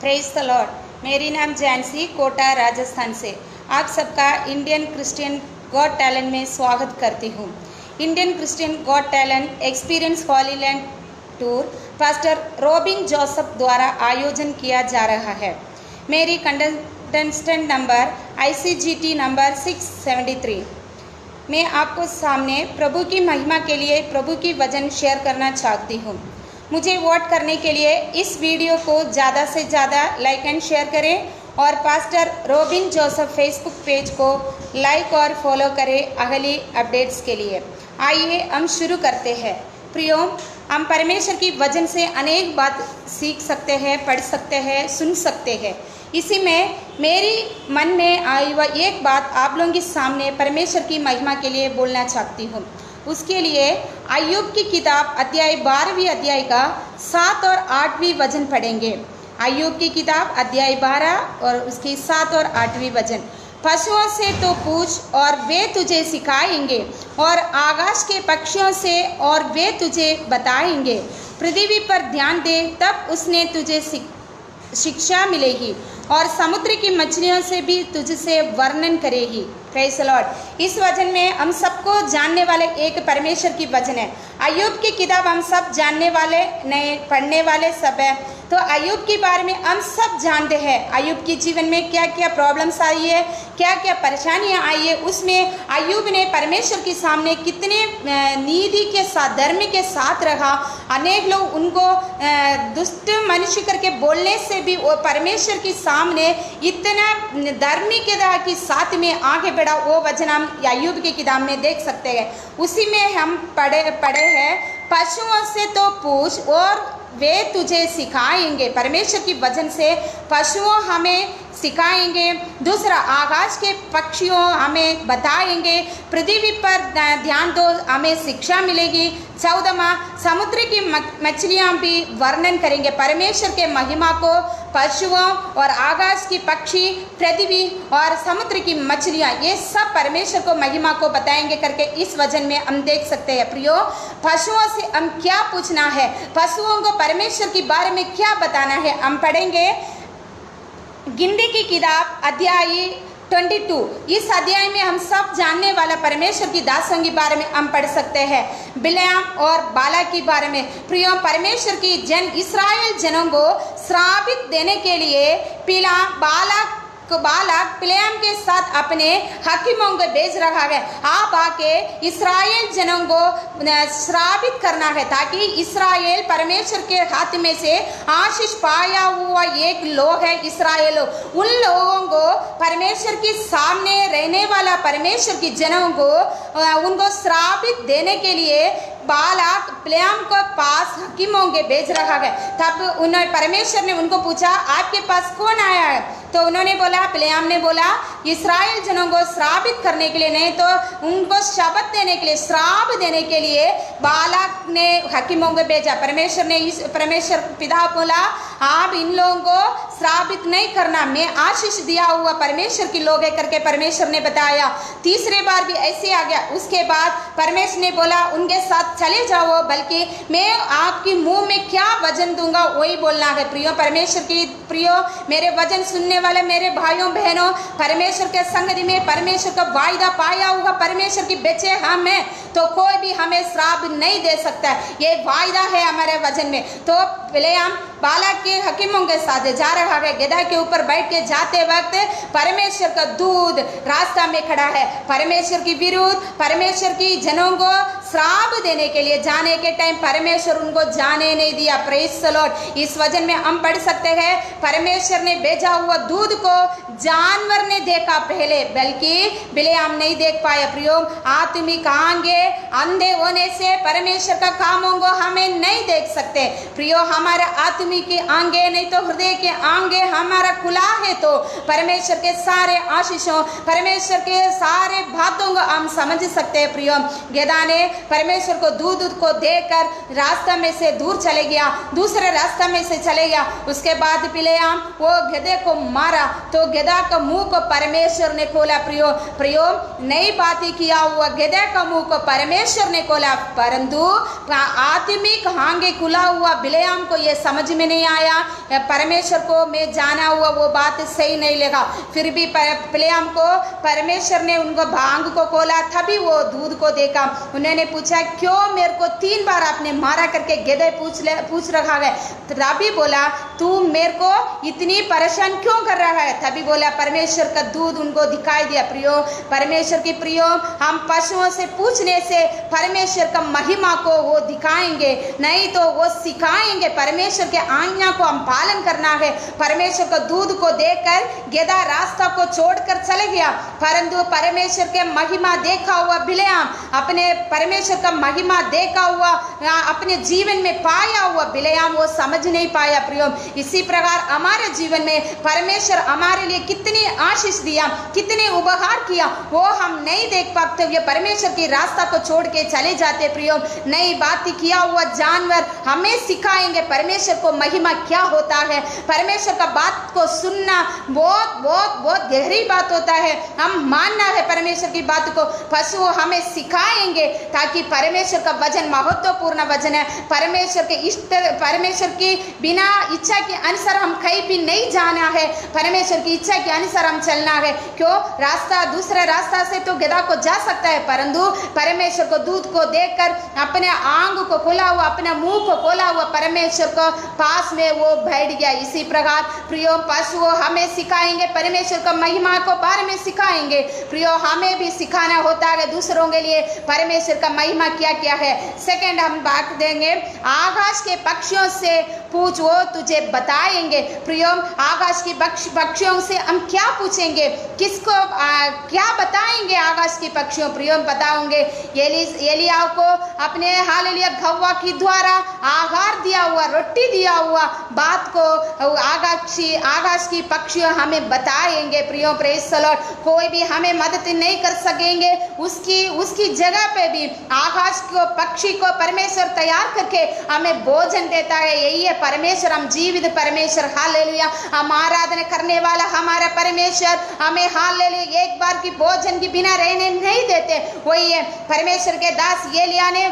Praise the Lord. मेरी नाम जैनसी कोटा राजस्थान से आप सबका इंडियन क्रिश्चियन गॉड टैलेंट में स्वागत करती हूँ। Indian Christian God talent experience holy land tour pastor Robin Joseph द्वारा आयोजन किया जा रहा है। मेरी कंटेस्टेंट नंबर ICGT नंबर 673। मैं आपको सामने प्रभु की महिमा के लिए प्रभु की वचन शेयर करना चाहती हूँ। मुझे वोट करने के लिए इस वीडियो को ज़्यादा से ज़्यादा लाइक एंड शेयर करें और pastor Robin Joseph Facebook page को लाइक और फॉलो करें अगली अपडेट्स के लिए। आइए हम शुरू करते हैं। प्रियो, हम परमेश्वर की वचन से अनेक बात सीख सकते हैं, पढ़ सकते हैं, सुन सकते हैं। इसी में मेरी मन में आई वह एक बात आप लोगों के सामने परमेश्वर की महिमा के लिए बोलना चाहती हूँ। उसके लिए अय्यूब की किताब अध्याय 12वीं अध्याय का 7 और 8वीं वचन पढ़ेंगे। अय्यूब की किताब अध्याय 12 और उसकी 7 और 8वीं वचन। पशुओं से तो पूछ और वे तुझे सिखाएंगे, और आकाश के पक्षियों से और वे तुझे बताएंगे। पृथ्वी पर ध्यान दे, तब उसने तुझे शिक्षा मिलेगी, और समुद्र की मछलियों से भी तुझसे वर्णन करेगी। Praise the Lord. इस वचन में हम सबको जानने वाले एक परमेश्वर की वचन है। अय्यूब की किताब हम सब जानने वाले, नए पढ़ने वाले सब है। तो अय्यूब के बारे में हम सब जानते हैं। अय्यूब के जीवन में क्या क्या प्रॉब्लम्स आई है, क्या क्या परेशानियां आई है, उसमें अय्यूब ने परमेश्वर के सामने कितने नीति के साथ, धर्म के साथ रहा। अनेक लोग उनको दुष्ट मनुष्य करके बोलने से भी वो परमेश्वर के सामने इतना धार्मिकता के साथ में आगे बढ़ा। वो वचन हम अय्यूब की किताब में देख सकते हैं। उसी में हम पढ़े हैं, पशुओं से तो पूछ और वे तुझे सिखाएंगे। परमेश्वर की वचन से पशुओं हमें सिखाएंगे। दूसरा, आकाश के पक्षियों हमें बताएंगे। पृथ्वी पर ध्यान दो, हमें शिक्षा मिलेगी। 14वां, समुद्र की मछलियां भी वर्णन करेंगे परमेश्वर के महिमा को। पशुओं और आकाश की पक्षी, पृथ्वी और समुद्र की मछलियां, ये सब परमेश्वर को महिमा को बताएंगे करके इस वचन में हम देख सकते हैं। प्रियो, पशुओं से हम क्या पूछना है, पशुओं को परमेश्वर के बारे में क्या बताना है, हम पढ़ेंगे गिनती की किताब अध्याय 22। इस अध्याय में हम सब जानने वाला परमेश्वर की दासों के बारे में हम पढ़ सकते हैं, बिलाम और बालाक के बारे में। प्रियो, परमेश्वर की जन इस्राएल जनों को श्रापित देने के लिए बालाक बिलाम के साथ अपने हकीमों को भेज रहा है। आप आके इस्राएल जनों को श्रापित करना है, ताकि इस्राएल परमेश्वर के हाथ में से आशीष पाया हुआ एक लोग है इस्राएल। उन लोगों को परमेश्वर के सामने रहने वाला परमेश्वर की जनों को उनको श्रापित देने के लिए बालाक बिलाम को पास हकीमों के भेज रहा है। तब उन्होंने परमेश्वर ने उनको पूछा, आपके पास कौन आया है? तो उन्होंने बोला, बिलाम ने बोला, इस्राएल जनों को श्रापित करने के लिए नहीं, तो उनको शपथ देने के लिए, श्राप देने के लिए बालाक ने हकीमों को भेजा। परमेश्वर पिता बोला, आप इन लोगों को श्रापित नहीं करना, मैं आशीष दिया हुआ परमेश्वर के लोग है करके परमेश्वर ने बताया। तीसरे बार भी ऐसे आ गया। उसके बाद परमेश्वर ने बोला, उनके साथ चले जाओ, बल्कि मैं आपके मुंह में क्या वचन दूंगा वही बोलना है। प्रियो, मेरे वचन सुनने वाले मेरे भाइयों बहनों, परमेश्वर के संगति में परमेश्वर का वायदा पाया हुआ परमेश्वर की बच्चे हम हैं, तो कोई भी हमें श्राप नहीं दे सकता। ये वायदा है हमारे वचन में। तो बिलाम बालाक के हकीमों के साथ जा रहा है। गधा के ऊपर बैठ के जाते वक्त परमेश्वर का दूत रास्ता में खड़ा है। परमेश्वर की विरुद्ध, परमेश्वर की जनों को श्राप देने के लिए जाने के टाइम परमेश्वर उनको जाने नहीं दिया। Praise the Lord. इस वचन में हम पढ़ सकते हैं, परमेश्वर ने भेजा हुआ दूध को जानवर ने देखा पहले, बल्कि बिलाम नहीं देख पाया। प्रियो, आत्मिक आंगे अंधे होने से परमेश्वर का कामों को हमें नहीं देख सकते। प्रियो, हमारा आत्मिक के आंगे नहीं तो हृदय के आंगे हमारा खुला है, तो परमेश्वर के सारे आशीषों, परमेश्वर के सारे बातों को हम समझ सकते हैं। प्रियो, गधा ने परमेश्वर को दूध को देकर रास्ता में से दूर चले गया, दूसरे रास्ता में से चले गया। उसके बाद बिलाम वो गधे को मारा, तो गधा का मुंह को परमेश्वर ने खोला। प्रियो, नई बातें किया हुआ गधे का मुंह को परमेश्वर ने खोला, परंतु आत्मिक आंगे खुला हुआ बिलाम को ये समझ में में नहीं आया, परमेश्वर को मैं जाना हुआ वो बात सही नहीं लगा। फिर भी बिलेआम को परमेश्वर ने उनको भांग को खोला, तभी वो दूध को देखा। उन्होंने पूछा क्यों मेरे को 3 बार आपने मारा करके गधे पूछ रखा है। तभी बोला तू मेरे को इतनी परेशान क्यों कर रहा है। तभी बोला परमेश्वर का दूध उनको दिखाई दिया। प्रियो परमेश्वर की प्रियो, हम पशुओं से पूछने से परमेश्वर का महिमा को वो दिखाएंगे नहीं तो वो सिखाएंगे। परमेश्वर के आज्ञा को हम पालन करना है। परमेश्वर का दूध को देखकर गधा रास्ता को छोड़कर चले गया, परंतु परमेश्वर के महिमा देखा हुआ बिलेआम, अपने परमेश्वर का महिमा देखा हुआ अपने जीवन में पाया हुआ बिलेआम वो समझ नहीं पाया। प्रियो इसी प्रकार हमारे जीवन में परमेश्वर हमारे लिए कितनी आशीष दिया, कितने उपहार किया, वो हम नहीं देख पाते हुए परमेश्वर की रास्ता को छोड़ के चले जाते। प्रियो नई बात किया हुआ जानवर हमें सिखाएंगे परमेश्वर को महिमा क्या होता है। परमेश्वर का बात को सुनना बहुत बहुत बहुत गहरी बात होता है, हम मानना है परमेश्वर की बात को। पशु हमें सिखाएंगे ताकि परमेश्वर का वचन महत्वपूर्ण वचन है। परमेश्वर के इष्ट, परमेश्वर की बिना इच्छा के अनुसार हम कहीं भी नहीं जाना है, परमेश्वर की इच्छा के अनुसार हम चलना है। क्यों रास्ता दूसरे रास्ता से तो गधा को जा सकता है, परंतु परमेश्वर को दूध को देखकर अपने आंग को खोला हुआ, अपने मुंह को खोला हुआ परमेश्वर को पास में वो बैठ गया। इसी प्रकार प्रियो पशु हमें सिखाएंगे परमेश्वर का महिमा को बारे में सिखाएंगे। प्रियो हमें भी सिखाना होता है दूसरों के लिए परमेश्वर का महिमा क्या क्या है। सेकंड हम बात देंगे आकाश के पक्षियों से पूछ वो तुझे बताएंगे। प्रियो आकाश की पक्षियों से हम क्या पूछेंगे, किसको क्या बताएंगे आकाश की पक्षियों। प्रियो बताओगे एलिया को अपने हालेलुया गव्वा की द्वारा आहार दिया हुआ, रोटी दिया हुआ बात को आकाश की पक्षियों हमें बताएंगे। प्रियो प्रेज द लॉर्ड, कोई भी हमें मदद नहीं कर सकेंगे, उसकी जगह पे भी आकाश को पक्षी को परमेश्वर तैयार करके हमें भोजन देता है। यही है परमेश्वर, हम जीवित परमेश्वर हालेलुया, हम आराधना करने वाला हमारा परमेश्वर हमें हालेलुया एक बार की भोजन के बिना रहने नहीं देते। वही है परमेश्वर के दास एलिया ने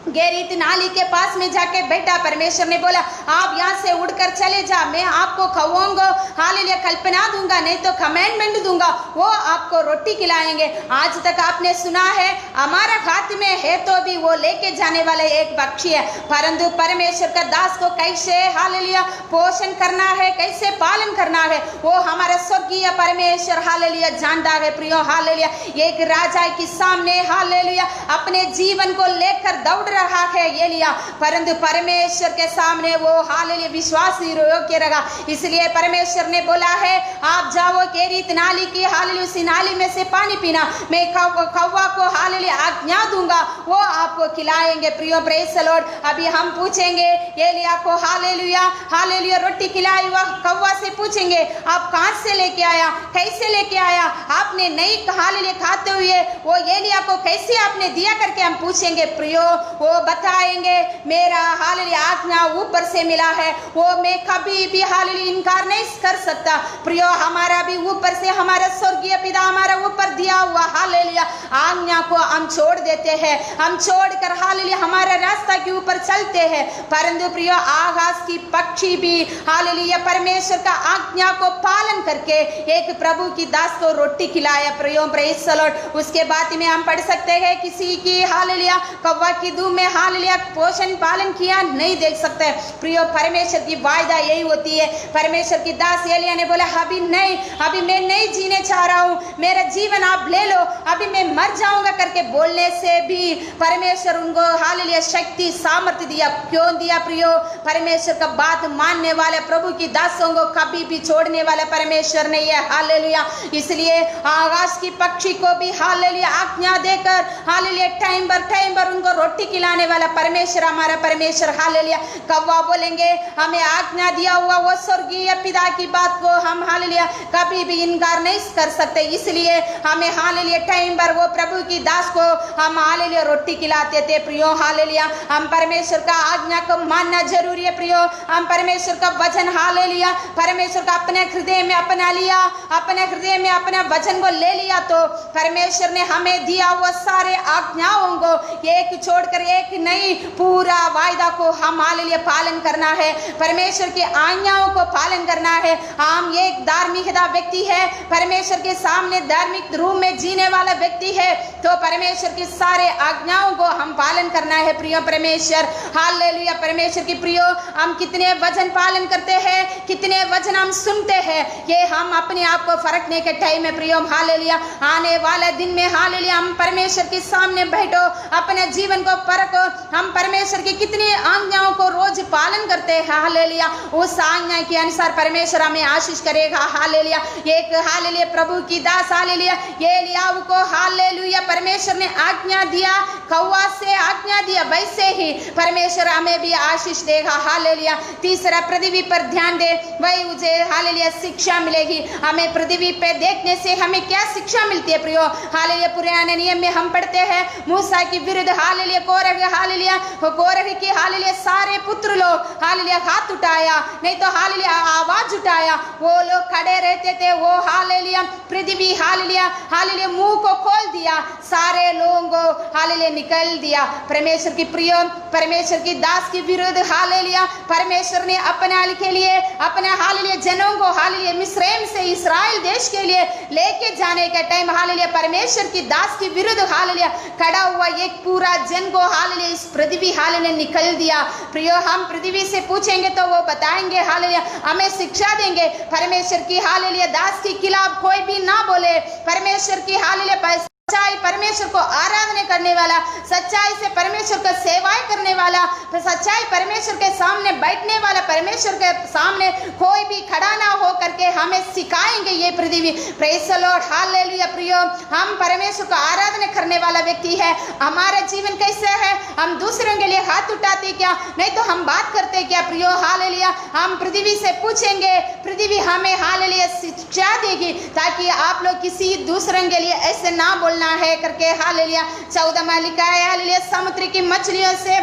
गेरीत नाली के पास में जाके बैठा। परमेश्वर ने बोला आप यहाँ से उड़कर चले जा, मैं आपको खवाऊंगा, हालेलुया कल्पना दूंगा, नहीं तो कमेंडमेंट दूंगा, वो आपको रोटी खिलाएंगे। आज तक आपने सुना है हमारा हाथ में है तो भी वो लेके जाने वाला एक पक्षी है, परंतु परमेश्वर का दास को कैसे हालेलुया पोषण करना है, कैसे पालन करना है, वो हमारा स्वर्गीय परमेश्वर हालेलुया जानता है। प्रियो हालेलुया एक राजा के सामने हालेलुया अपने जीवन को लेकर दौड़ रहा है एलिया, परंतु परमेश्वर के सामने वो हालेलुया विश्वास योग्य रहा। इसलिए परमेश्वर ने बोला है आप जाओ केरीत नाली की हालेलुया उसी नाली में से पानी पीना, मैं कौवा को हालेलुया आज्ञा दूंगा, वो आपको खिलाएंगे। प्रियो प्रेज द लॉर्ड, अभी हम पूछेंगे एलिया को हालेलुया रोटी खिलाई हुआ कौवा से पूछेंगे आप कहां से लेके आया, कैसे लेके आया, आपने नहीं हालेलुया खाते हुए वो एलिया को कैसे आपने दिया करके हम पूछेंगे। प्रियो वो बताएंगे मेरा हालेलुया आज्ञा ऊपर से मिला है, वो मैं कभी भी हालेलुया इनकार नहीं कर सकता। प्रियो हमारा भी ऊपर से हमारा स्वर्गीय पिता हमारा ऊपर दिया हुआ हालेलुया आज्ञा को हम छोड़ देते हैं, हम छोड़कर हालेलुया हमारे रास्ता के ऊपर चलते हैं। परंतु प्रियो आकाश की पक्षी भी हालेलुया परमेश्वर का आज्ञा को पालन करके एक प्रभु की दास को रोटी खिलाया। प्रियो प्रेज द लॉर्ड, उसके बाद में हम पढ़ सकते हैं किसी की हालेलुया कौवा की दूध में हालेलुया पोषण पालन किया नहीं देख सकते। प्रियो परमेश्वर की वायदा यही होती है। परमेश्वर की दास एलिया ने बोला अभी नहीं, अभी मैं नहीं जीने चाह रहा हूँ, मेरा जीवन आप ले लो, अभी मैं मर जाऊंगा करके बोलने से भी परमेश्वर उनको हालेलुया शक्ति सामर्थ्य दिया। क्यों दिया प्रियो, परमेश्वर का बात मानने वाले प्रभु की दासों को कभी भी छोड़ने वाला परमेश्वर नहीं है हालेलुया। इसलिए आकाश की पक्षी को भी हालेलुया आज्ञा देकर हालेलुया टाइम पर उनको रोटी खिलाने वाला परमेश्वर हमारा परमेश्वर हालेलुया। कौवा बोलेंगे हमें आज्ञा दिया हुआ वो स्वर्गीय पिता की बात को हम हालेलुया कभी भी इनकार नहीं कर सकते। इसलिए हमें हालेलुया टाइम पर वो प्रभु की दास को हम हालेलुया रोटी खिलाते थे। प्रियो हालेलुया हम परमेश्वर का आज्ञा को मानना जरूरी है। प्रियो हम परमेश्वर का वचन हालेलुया परमेश्वर का अपने हृदय में अपना लिया, अपने हृदय में अपने वचन को ले लिया तो परमेश्वर ने हमें दिया हुआ सारे आज्ञाओं को एक छोड़कर एक नई पूरा वायदा को हम हालेलुया पालन करना है, परमेश्वर की आज्ञाओं को पालन करना है। हम एक धार्मिकता व्यक्ति है, परमेश्वर के सामने धार्मिक रूप में जीने वाला व्यक्ति है, तो परमेश्वर की सारे आज्ञाओं को हम पालन करना है। प्रियो परमेश्वर, हालेलुया। परमेश्वर की प्रियो, हम कितने वचन पालन करते हैं, कितने वचन हम सुनते हैं, ये हम अपने आप को फरकने के टाइम में प्रियो हालेलुया आने वाले दिन में हालेलुया हम परमेश्वर के सामने बैठो, अपने जीवन को परखो, हम परमेश्वर की कितनी आज्ञाओं को रोज पालन करते हैं। हालेलुया, उस आज्ञा के अनुसार परमेश्वर हमें आशीष करेगा। हालेलुया, एक हालेलुया प्रभु की दास हालेलुया एलियाह को हालेलुया परमेश्वर ने आज्ञा दिया, कौवा से आज्ञा दिया, वैसे ही परमेश्वर हमें भी आशीष देगा। हालेलुया। तीसरा, पृथ्वी पर ध्यान दे, वही मुझे हालेलुया शिक्षा मिलेगी। हमें पृथ्वी पे देखने से हमें क्या शिक्षा मिलती है प्रियो? हालेलुया पुराने नियम में हम पढ़ते हैं मूसा की विरुद्ध हालेलुया कोरह की हालेलुया सारे पुत्र लोग हालेलुया हाथ उठाया, नहीं तो हालेलुया आवाज उठाया, वो लोग खड़े रहते थे, वो हालेलुया पृथ्वी हालेलुया मुंह को खोल दिया, सारे लोगों को हालेलुया निकल दिया। परमेश्वर की प्रियो, परमेश्वर की दास की विरुद्ध हालेलुया परमेश्वर ने अपने के लिए अपने हालेलुया जनों को हालेलुया मिस्रैम से इस्राएल देश के लिए लेके जाने के टाइम हालेलुया परमेश्वर की दास की विरुद्ध हालेलुया खड़ा हुआ एक पूरा जन को हालेलुया इस पृथ्वी हालेलुया निकल दिया। प्रियो, हम पृथ्वी से पूछेंगे तो वो बताएंगे हालेलुया, हमें शिक्षा देंगे। परमेश्वर की हालेलुया दास के खिलाफ कोई भी ना बोले। परमेश्वर की हालेलुया सच्चाई, परमेश्वर को आराधना करने वाला, सच्चाई से परमेश्वर को सेवाएं करने वाला, सच्चाई परमेश्वर के सामने बैठने वाला, परमेश्वर के सामने कोई भी खड़ा ना हो करके हमें सिखाएंगे ये पृथ्वी। Praise the Lord, hallelujah. प्रियो, हम परमेश्वर को आराधना करने वाला व्यक्ति है। हमारा जीवन कैसे है? हम दूसरों के लिए हाथ उठाते क्या? नहीं तो हम बात करते क्या? प्रियो हालेलुया, हम पृथ्वी से पूछेंगे, पृथ्वी हमें हालेलुया शिक्षा देगी, ताकि आप लोग किसी दूसरों के लिए ऐसे ना बोल है करके। हालेलुया 14 में लिखा है हालेलुया समुद्र की मछलियों से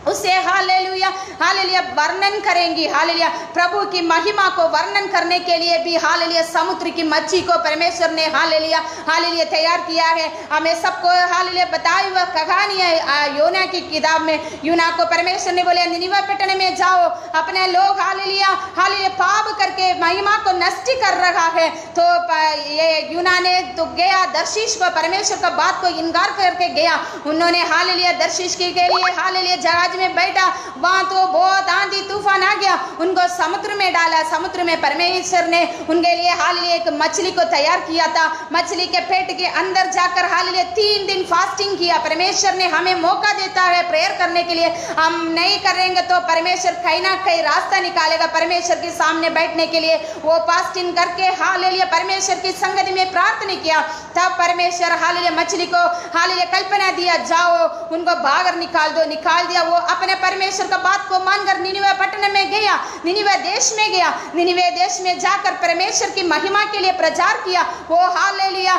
उसे हालेलुया वर्णन करेंगी। हालेलुया प्रभु की महिमा को वर्णन करने के लिए भी हालेलुया समुद्र की मच्छी को परमेश्वर ने हालेलुया तैयार किया है। हमें सबको हालेलुया बताई हुआ कहानी है योना की किताब में। योना को परमेश्वर ने बोले निनिवे पटन में जाओ, अपने लोग हालेलुया पाप करके महिमा को नष्ट कर रहा है। तो ये योना ने तो गया, दर्शिश को परमेश्वर का बात को इनकार करके गया। उन्होंने हालेलुया दर्शिश के लिए हालेलुया जहाज में बैठा, वहां तो बहुत आंधी तूफान आ गया, उनको समुद्र में डाला। समुद्र में परमेश्वर ने उनके लिए हालेलुया एक मछली को तैयार किया था। मछली के पेट के अंदर जाकर हालेलुया 3 दिन फास्टिंग किया। परमेश्वर ने हमें मौका देता है प्रेयर करने के लिए। हम नहीं करेंगे तो परमेश्वर कहीं ना कहीं रास्ता निकालेगा परमेश्वर के सामने बैठने के लिए। वो फास्टिंग करके हालेलुया परमेश्वर की संगति में प्रार्थना किया। तब परमेश्वर हालेलुया मछली को हालेलुया कल्पना दिया, जाओ उनको बाहर निकाल दो। निकाल दिया। वो अपने परमेश्वर का बात को मानकर निनिवे पटन में गया, निनिवे देश में गया। निनिवे देश में जाकर परमेश्वर की महिमा के लिए प्रचार किया। वो हालेलुया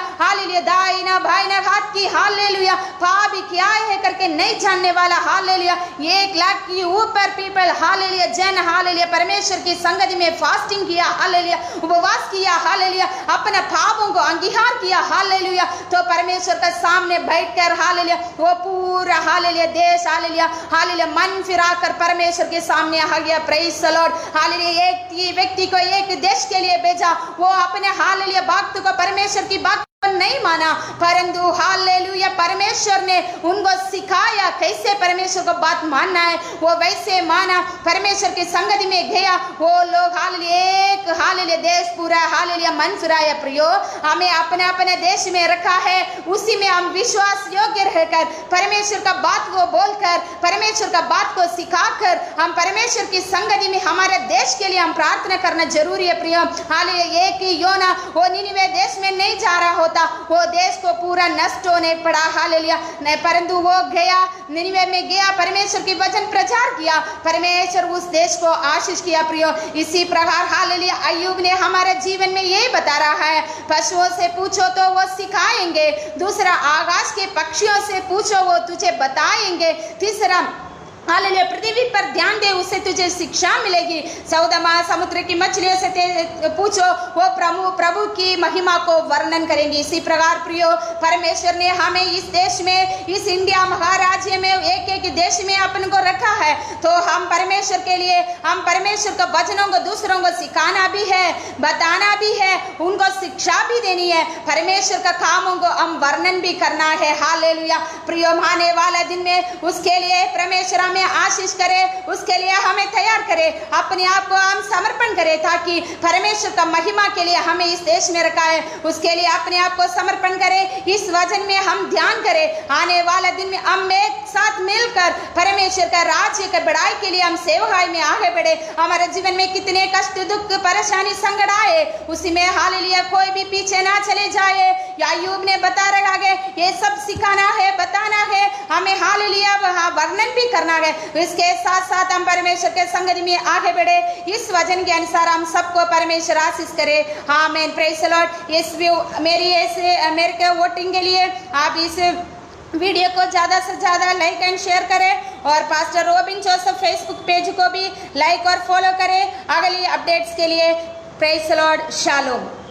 दाहिना बाइना हाथ की हालेलुया पाप क्या है करके नहीं जानने वाला हालेलुया 1 लाख की ऊपर पीपल हालेलुया जन हालेलुया परमेश्वर की संगति में फास्टिंग किया, हालेलुया उपवास किया, हालेलुया अपने पापों को अंगीकार किया। हालेलुया तो परमेश्वर के सामने बैठकर हालेलुया वो पूरा हालेलुया देश हालेलुया मन फिराकर परमेश्वर के सामने आ गया। Praise the Lord. हालेलुया एक व्यक्ति को एक देश के लिए भेजा। वो अपने हालेलुया भक्त को परमेश्वर की बात नहीं माना, परंतु हालेलुया परमेश्वर ने उनको सिखाया कैसे परमेश्वर को बात मानना है। वो वैसे माना, परमेश्वर की संगति में गया। वो लोग हालेलुया देश पूरा हालेलुया मन फिराया। प्रियो, हमें अपने अपने देश में रखा है, उसी में हम विश्वास योग्य रहकर परमेश्वर का बात को बोलकर परमेश्वर का बात को सिखाकर हम परमेश्वर की संगति में हमारे देश के लिए हम प्रार्थना करना जरूरी है। प्रियो हालेलुया एक ही योना वो निनिवे देश में नहीं जा रहा होता, वो देश को पूरा नष्ट होने पड़ा। हालेलुया नहीं, परंतु वो गया, निनिवे में गया, परमेश्वर की वचन प्रचार किया, परमेश्वर उस देश को आशीष किया। प्रियो इसी प्रकार हालेलुया अय्यूब ने हमारे जीवन में यही बता रहा है, पशुओं से पूछो तो वो सिखाएंगे, दूसरा आकाश के पक्षियों से पूछो वो तुझे बताएंगे, तीसरा हालेलुया, पृथ्वी पर ध्यान दे, उससे तुझे शिक्षा मिलेगी। 14 महासमुद्र की मछलियों से पूछो, वो प्रभु की महिमा को वर्णन करेंगी। इसी प्रकार प्रियो, परमेश्वर ने हमें इस देश में, इस इंडिया महाराज्य में, एक एक देश में अपन को रखा है, तो हम परमेश्वर के लिए, हम परमेश्वर के वचनों को दूसरों को सिखाना भी है, बताना भी है, उनको शिक्षा भी देनी है, परमेश्वर का कामों को हम वर्णन भी करना है। हालेलुया प्रियो, आने वाला दिन में उसके लिए परमेश्वर हमें आशीष करे, उसके लिए हमें तैयार करे, अपने आप को हम समर्पण करें, ताकि परमेश्वर का महिमा के लिए हमें इस देश में रखा है, उसके लिए अपने आप को समर्पण करें। इस वचन में हम ध्यान करें, आने वाला दिन में हम एक साथ मिलकर परमेश्वर का राज्य के बढ़ाई के लिए हम सेवकाई में आगे बढ़े। हमारे जीवन में कितने कष्ट, दुख, परेशानी, संकट आए, उसी में हालेलुया कोई भी पीछे ना चले जाए। यायूब ने बता रखा है, ये सब सिखाना है, बताना है, हमें हालेलुया वर्णन भी करना है। इसके साथ साथ हम परमेश्वर के संगति में आगे बढ़े। इस वचन के अनुसार हम सबको परमेश्वर आशीष करे। आमीन, प्रेज द लॉर्ड। इस मेरे के वोटिंग के लिए आप इस वीडियो को ज़्यादा से ज़्यादा लाइक एंड शेयर करें, और pastor Robin Joseph Facebook page को भी लाइक और फॉलो करें। अगली अपडेट्स के लिए प्रेज द लॉर्ड, शालोम।